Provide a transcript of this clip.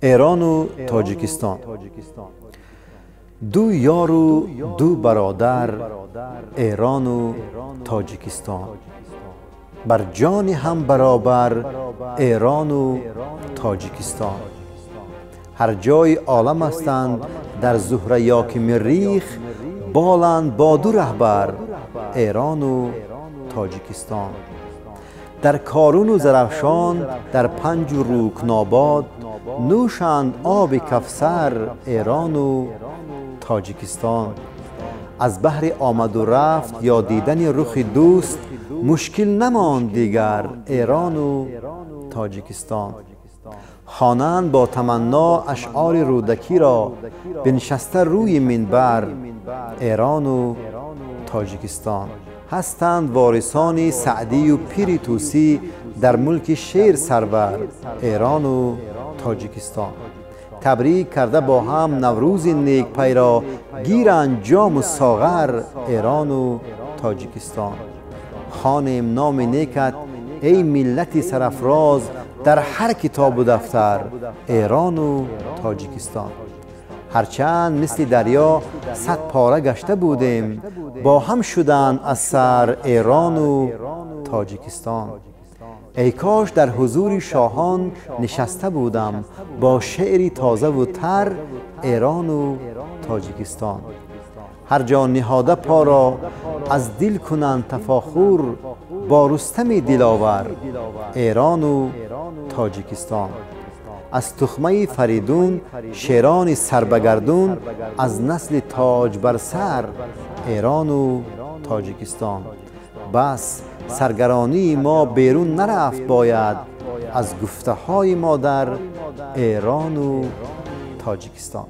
ایران و تاجیکستان دو یار و دو برادر، ایران و تاجیکستان. بر جان هم برابر ایران و تاجیکستان. هر جای عالم هستند در زهره یاک مریخ، بالند با دو رهبر ایران و تاجیکستان. در کارون و زرافشان، در پنج و روکناباد، نوشند آب کوثر ایران و تاجیکستان. از بحر آمد و رفت یا دیدن رخ دوست، مشکل نماند دیگر ایران و تاجیکستان. خوانند با تمنا اشعار رودکی را، بنشسته روی منبر ایران و تاجیکستان. هستند وارثان سعدی و پیر طوسی، در ملک شیر سرور ایران و تاجیکستان. تبریک کرده با هم نوروز نیک پی را، گیرند جام و ساغر ایران و تاجیکستان. خوانیم نام نیکت ای ملت سرافراز، در هر کتاب و دفتر ایران و تاجیکستان. هرچند مثل دریا صد پاره گشته بودیم، با هم شدند از سر ایران و تاجیکستان. ای کاش در حضور شاهان نشسته بودم، با شعری تازه و تر ایران و تاجیکستان. هر جا نهاده پا را از دل کنند تفاخر، با رستم دلاور ایران و تاجیکستان. از تخمه فریدون شیران سربگردون، از نسل تاج بر سر ایران و تاجیکستان. بس سرگرانی ما بیرون نرفت باید، از گفته های ما در ایران و تاجیکستان.